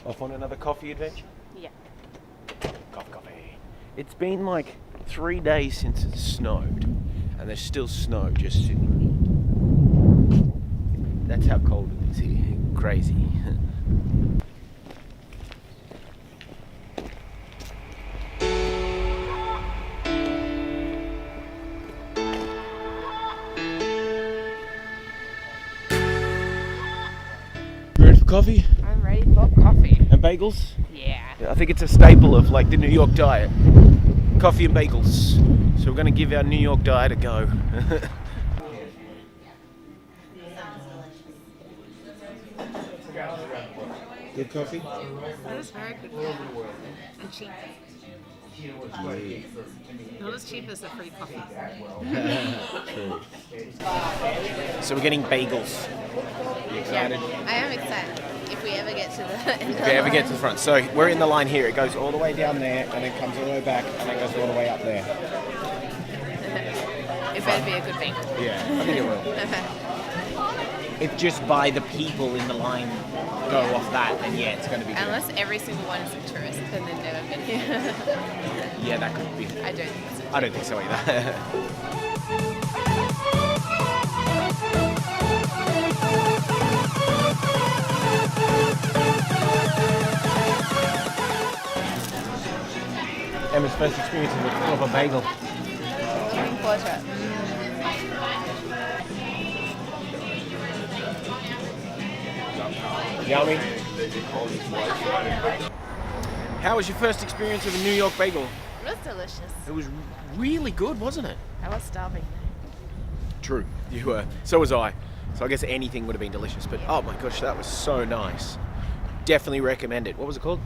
Off on another coffee adventure? Yeah. Coffee. It's been like 3 days since it snowed, and there's still snow just sitting. That's how cold it is here. Crazy. Ready for coffee? I'm ready for coffee. And bagels? Yeah. I think it's a staple of like the New York diet. Coffee and bagels. So we're gonna give our New York diet a go. Good coffee? That is very good coffee. And cheap. Not as cheap as the free coffee. True. So we're getting bagels. Are you excited? I am excited. If we ever get to the end If we ever get to the front. So we're in the line here. It goes all the way down there, and then comes all the way back, and then goes all the way up there. It better be a good bagel. Yeah, I think it will. If just by the people in the line go off that, then yeah, it's going to be good. Unless every single one is a tourist and they've never been here. Yeah, that could be. I don't think so. I don't think so either. Emma's first experience of a bagel. Looking forward to it. Yummy. How was your first experience of a New York bagel? It was delicious. It was really good, wasn't it? I was starving. True, you were. So was I. So I guess anything would have been delicious. But oh my gosh, that was so nice. Definitely recommend it. What was it called?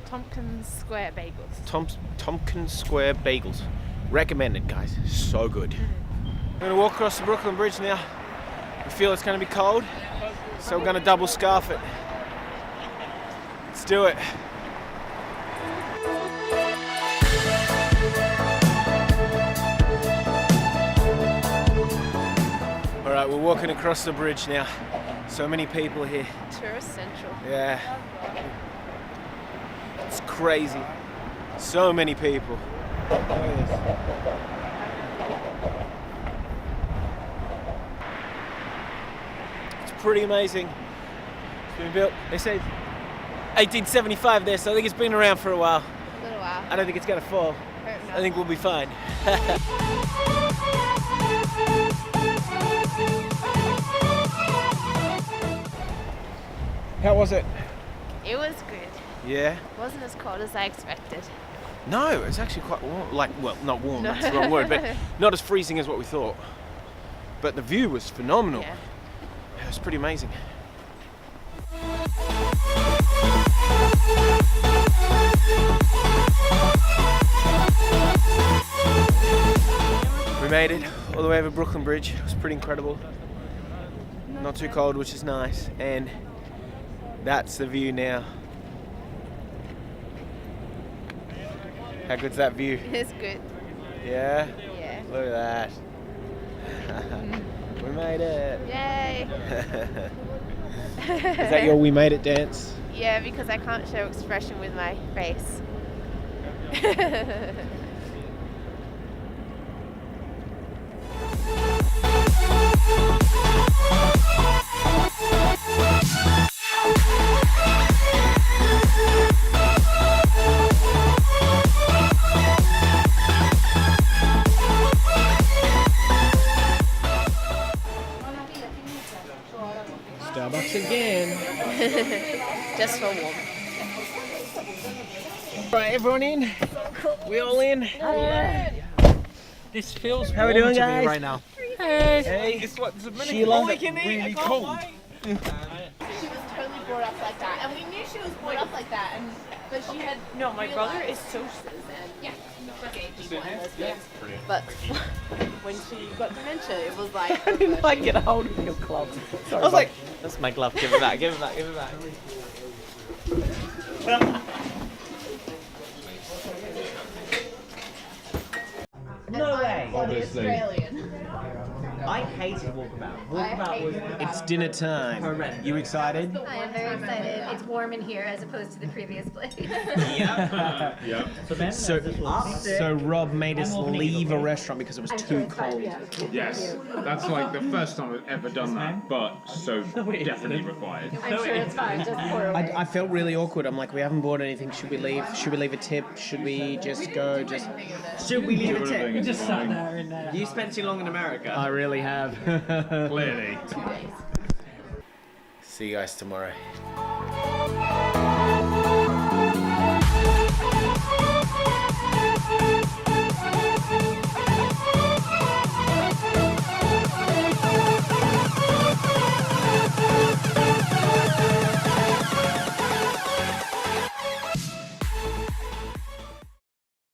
Tompkins Square Bagels. Tompkins Square Bagels. Recommend it, guys. So good. We're gonna walk across the Brooklyn Bridge now. We feel it's gonna be cold, so we're gonna double scarf it. Let's do it. All right, we're walking across the bridge now. So many people here. Tourist Central. Yeah. It's crazy. So many people. Look at this. It's pretty amazing. It's been built, they say 1875 there, so I think it's been around for a while. A little while. I don't think it's gonna fall. I think we'll be fine. How was it? It was good. Yeah? It wasn't as cold as I expected. No, it's actually quite warm. Like, well, not warm, No. that's the wrong word, but not as freezing as what we thought. But the view was phenomenal. Yeah. It was pretty amazing. We made it all the way over Brooklyn Bridge. It was pretty incredible. Not too cold, which is nice. And that's the view now. How good's that view? It's good. Yeah? Yeah. Look at that. We made it. Yay. Is that your "we made it" dance? Yeah, because I can't show expression with my face. Starbucks again. Just for warm. Right, everyone in? We all in? This feels How we warm doing, to guys? me right now. Hey. It's what, there's a minute Sheila. really cold. She was totally brought up like that, and we knew she was brought up like that, but she had No, my brother is socialist. yeah, gay people and lesbians. But when she got dementia, it was like I didn't like get a hold of your glove. I was like, that's my glove. Give it back. Give it back. Give it back. No way. Australian. I hated Walkabout. Walkabout was It's dinner time. horrendous. You excited? I am very excited. It's warm in here as opposed to the previous place. Yep. Yep. So Rob made us leave a restaurant because it was too cold. Yes. That's like the first time I've ever done that, but so definitely required. I'm sure it's fine. Just pour away. I felt really awkward. I'm like, we haven't bought anything. Should we leave? Should we leave a tip? Should we just go? Should we leave a tip? Everything is fine. You spent too long in America. I really have. Clearly. See you guys tomorrow.